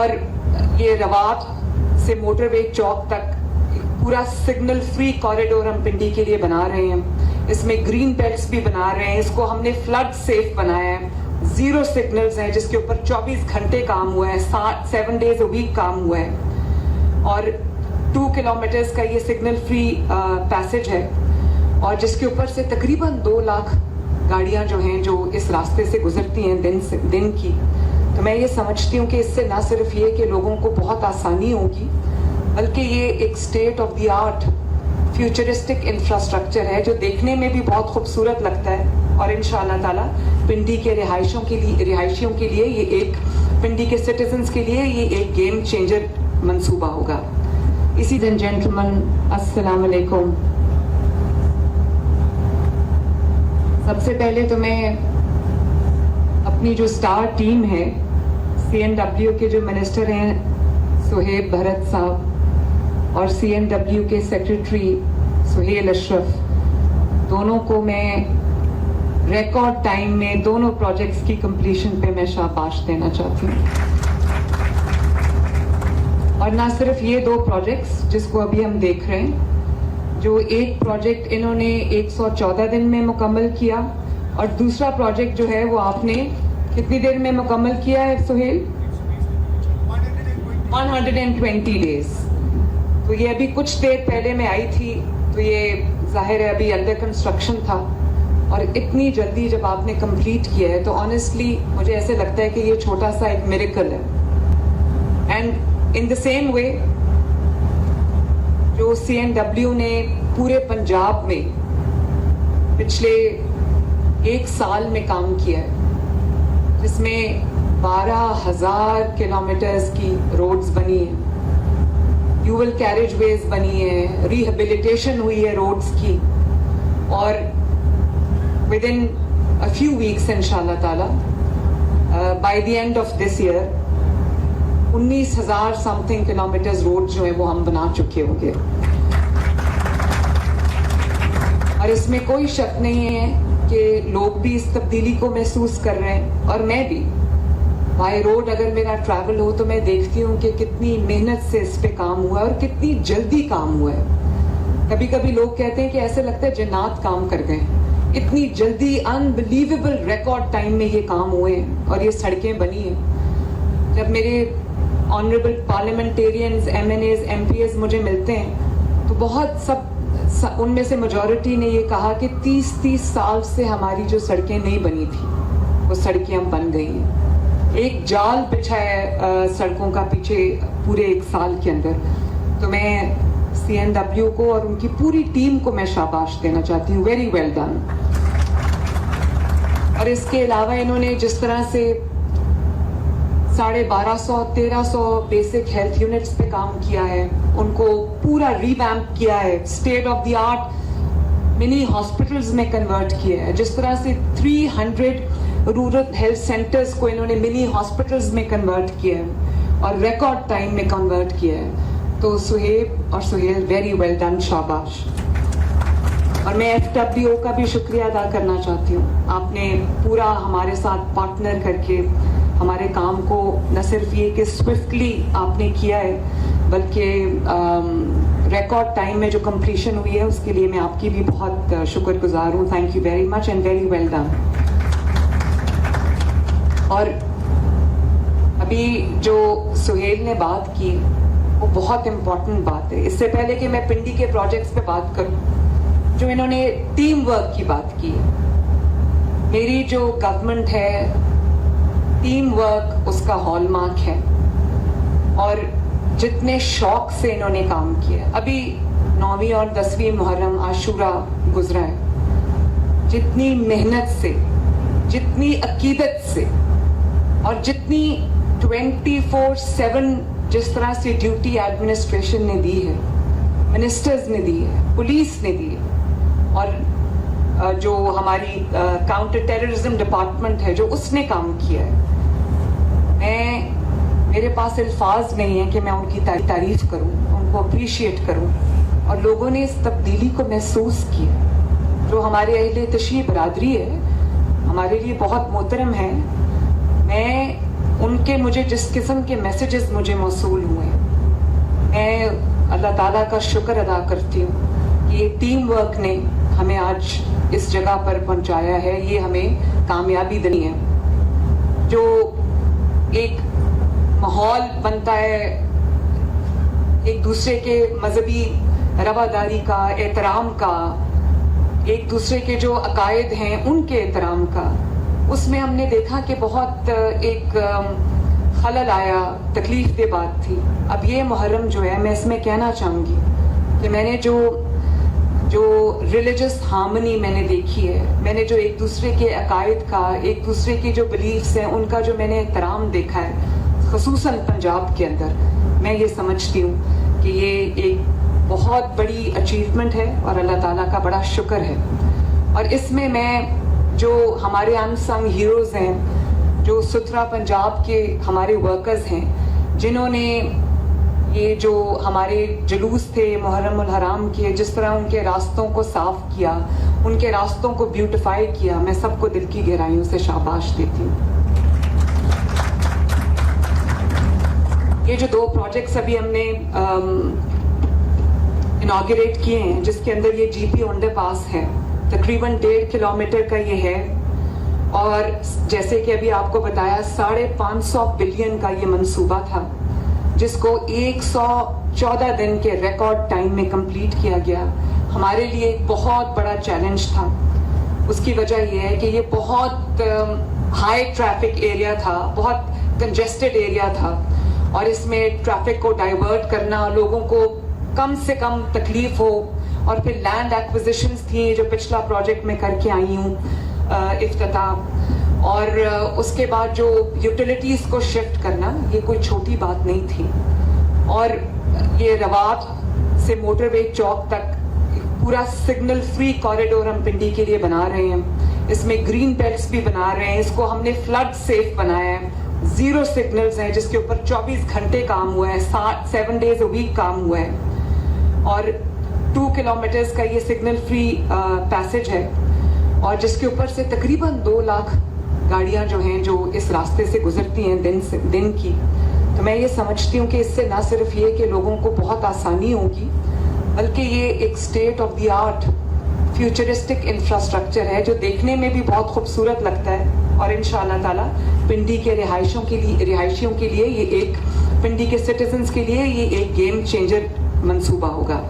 اور یہ رواب سے موٹر وے چوک تک پورا سگنل فری کوریڈور ہم پنڈی کے لیے بنا رہے ہیں. اس میں گرین بیلٹس بھی بنا رہے ہیں. اس کو ہم نے فلڈ سیف بنایا ہے. 0 سگنلز ہیں جس کے اوپر 24 گھنٹے کام ہوا ہے, 7 days a week کام ہوا ہے. اور 2 kilometers کا یہ سگنل فری پیسج ہے, اور جس کے اوپر سے تقریباً 2 لاکھ گاڑیاں جو ہیں جو اس راستے سے گزرتی ہیں دن کی. تو میں یہ سمجھتی ہوں کہ اس سے نہ صرف یہ کہ لوگوں کو بہت آسانی ہوگی, بلکہ یہ ایک state of the art futuristic infrastructure ہے جو دیکھنے میں بھی بہت خوبصورت لگتا ہے. اور انشاءاللہ تعالیٰ پنڈی کے رہائشیوں کے لیے یہ ایک, پنڈی کے سٹیزنز کے لیے یہ ایک گیم چینجر منصوبہ ہوگا. اسی دن جینٹلمن, السلام علیکم. سب سے پہلے تو میں اپنی جو اسٹار ٹیم ہے, CNW کے جو منسٹر ہیں سہیب بھرت صاحب اور CNW کے سیکرٹری سہیل اشرف, دونوں کو میں ریکارڈ ٹائم میں دونوں پروجیکٹس کی کمپلیشن پہ میں شاباش دینا چاہتی ہوں. اور نہ صرف یہ 2 پروجیکٹس جس کو ابھی ہم دیکھ رہے ہیں, جو ایک پروجیکٹ انہوں نے 114 دن میں مکمل کیا, اور دوسرا پروجیکٹ جو ہے وہ آپ نے کتنی دیر میں مکمل کیا ہے سہیل؟ 120 days. تو یہ ابھی کچھ دیر پہلے میں آئی تھی, تو یہ ظاہر ہے ابھی انڈر کنسٹرکشن تھا, اور اتنی جلدی جب آپ نے کمپلیٹ کیا ہے تو آنیسٹلی مجھے ایسے لگتا ہے کہ یہ چھوٹا سا ایک میریکل ہے. And in the same way جو CNW نے پورے پنجاب میں پچھلے 1 سال میں کام کیا ہے, جس میں 12,000 کلومیٹرز کی روڈز بنی ہیں, ڈیول کیریج ویز بنی ہیں, ریہیبلیٹیشن ہوئی ہے روڈز کی, اور with in a few weeks انشاءاللہ تعالی by the end of this year 19,000 something kilometres road جو ہیں وہ ہم بنا چکے ہوں گے. اور اس میں کوئی شک نہیں ہے کہ لوگ بھی اس تبدیلی کو محسوس کر رہے ہیں, اور میں بھی بائی روڈ اگر میرا ٹریول ہو تو میں دیکھتی ہوں کہ کتنی محنت سے اس پہ کام ہوا ہے اور کتنی جلدی کام ہوا ہے. کبھی کبھی لوگ کہتے ہیں کہ ایسے لگتا ہے جنات کام کر گئے, اتنی جلدی انبلیویبل ریکارڈ ٹائم میں یہ کام ہوئے ہیں اور یہ سڑکیں بنی ہیں. جب میرے آنریبل پارلیمنٹیرینز, MNAs, MPs مجھے ملتے ہیں تو بہت ان میں سے میجورٹی نے یہ کہا کہ 30 سال سے ہماری جو سڑکیں نہیں بنی تھی وہ سڑکیں اب بن گئی ہیں. ایک جال بچھا ہے سڑکوں کا پیچھے پورے 1 سال کے اندر. تو میں CNW کو اور ان کی پوری ٹیم کو میں شاباش دینا چاہتی ہوں, ویری ویل ڈن. اور اس کے علاوہ انہوں نے جس طرح سے 1250-1300 بیسک ہیلتھ یونٹس پہ کام کیا ہے, ان کو پورا ریویمپ کیا ہے, state of the art money hospitals میں کنورٹ کیا ہے, جس طرح سے 300 رورل ہیلتھ سینٹرز کو انہوں نے منی ہاسپٹلز میں کنورٹ کیا ہے اور ریکارڈ ٹائم میں کنورٹ کیا ہے. تو سہیب اور سہیل, ویری ویل ڈن, شاباش. اور میں FWO کا بھی شکریہ ادا کرنا چاہتی ہوں. آپ نے پورا ہمارے ساتھ پارٹنر کر کے ہمارے کام کو نہ صرف یہ کہ سوئفٹلی آپ نے کیا ہے, بلکہ ریکارڈ ٹائم میں جو کمپلیشن ہوئی ہے اس کے لیے میں آپ کی بھی بہت شکر گزار ہوں. Thank you very much and very well done. اور ابھی جو سہیل نے بات کی وہ بہت امپورٹنٹ بات ہے. اس سے پہلے کہ میں پنڈی کے پروجیکٹس پہ بات کروں, جو انہوں نے ٹیم ورک کی بات کی, میری جو گورنمنٹ ہے ٹیم ورک اس کا ہال مارک ہے, اور جتنے شوق سے انہوں نے کام کیا. ابھی 9ویں اور 10ویں محرم عاشورہ گزرا ہے, جتنی محنت سے, جتنی عقیدت سے, اور جتنی 24/7 جس طرح سے ڈیوٹی ایڈمنسٹریشن نے دی ہے, منسٹرز نے دی ہے, پولیس نے دی ہے, اور جو ہماری کاؤنٹر ٹیررزم ڈپارٹمنٹ ہے جو اس نے کام کیا ہے, میرے پاس الفاظ نہیں ہیں کہ میں ان کی تعریف کروں, ان کو اپریشیٹ کروں. اور لوگوں نے اس تبدیلی کو محسوس کیا. جو ہمارے اہل تشیع برادری ہے ہمارے لیے بہت محترم ہے. میں ان کے مجھے جس قسم کے میسیجز مجھے موصول ہوئے میں اللہ تعالیٰ کا شکر ادا کرتی ہوں کہ یہ ٹیم ورک نے ہمیں آج اس جگہ پر پہنچایا ہے. یہ ہمیں کامیابی دینی ہے. جو ایک ماحول بنتا ہے ایک دوسرے کے مذہبی رواداری کا، احترام کا، ایک دوسرے کے جو عقائد ہیں ان کے احترام کا، اس میں ہم نے دیکھا کہ بہت ایک خلل آیا، تکلیف دہ بات تھی. اب یہ محرم جو ہے، میں اس میں کہنا چاہوں گی کہ میں نے جو ریلیجس ہارمنی میں نے دیکھی ہے، میں نے جو ایک دوسرے کے عقائد کا، ایک دوسرے کے جو بلیفس ہیں ان کا جو میں نے احترام دیکھا ہے، خصوصاً پنجاب کے اندر، میں یہ سمجھتی ہوں کہ یہ ایک بہت بڑی اچیومنٹ ہے اور اللہ تعالیٰ کا بڑا شکر ہے. اور اس میں جو ہمارے انسنگ ہیروز ہیں، جو ستھرا پنجاب کے ہمارے ورکرز ہیں، جنہوں نے یہ جو ہمارے جلوس تھے محرم الحرام کے، جس طرح ان کے راستوں کو صاف کیا، ان کے راستوں کو بیوٹیفائی کیا، میں سب کو دل کی گہرائیوں سے شاباش دیتی ہوں. یہ جو 2 پروجیکٹس ابھی ہم نے اناگریٹ کیے ہیں، جس کے اندر یہ جی پی انڈر پاس ہے، تقریباً 1.5 کلومیٹر کا یہ ہے، اور جیسے کہ ابھی آپ کو بتایا 550 بلین کا یہ منصوبہ تھا، جس کو 114 دن کے ریکارڈ ٹائم میں کمپلیٹ کیا گیا. ہمارے لیے ایک بہت بڑا چیلنج تھا. اس کی وجہ یہ ہے کہ یہ بہت ہائی ٹریفک ایریا تھا، بہت کنجسٹڈ ایریا تھا، اور اس میں ٹریفک کو ڈائیورٹ کرنا، لوگوں کو کم سے کم تکلیف ہو، اور پھر لینڈ ایکوزیشنز تھیں جو پچھلا پروجیکٹ میں کر کے آئی ہوں افتتاح، اور اس کے بعد جو یوٹیلیٹیز کو شفٹ کرنا، یہ کوئی چھوٹی بات نہیں تھی. اور یہ روات سے موٹر وے چوک تک پورا سگنل فری کوریڈور ہم پنڈی کے لیے بنا رہے ہیں. اس میں گرین بیلٹس بھی بنا رہے ہیں. اس کو ہم نے فلڈ سیف بنایا ہے. 0 سگنلز ہیں جس کے اوپر 24 گھنٹے کام ہوا ہے، 7 days a week کام ہوا ہے. اور 2 کلومیٹرز کا یہ سگنل فری پیسج ہے، اور جس کے اوپر سے تقریباً 2 لاکھ گاڑیاں جو ہیں جو اس راستے سے گزرتی ہیں دن کی. تو میں یہ سمجھتی ہوں کہ اس سے نہ صرف یہ کہ لوگوں کو بہت آسانی ہوگی، بلکہ یہ ایک state of the art futuristic infrastructure ہے جو دیکھنے میں بھی بہت خوبصورت لگتا ہے. اور انشاءاللہ تعالیٰ پنڈی کے رہائشیوں کے لیے یہ ایک، پنڈی کے سٹیزنز کے لیے یہ ایک گیم چینجر منصوبہ ہوگا.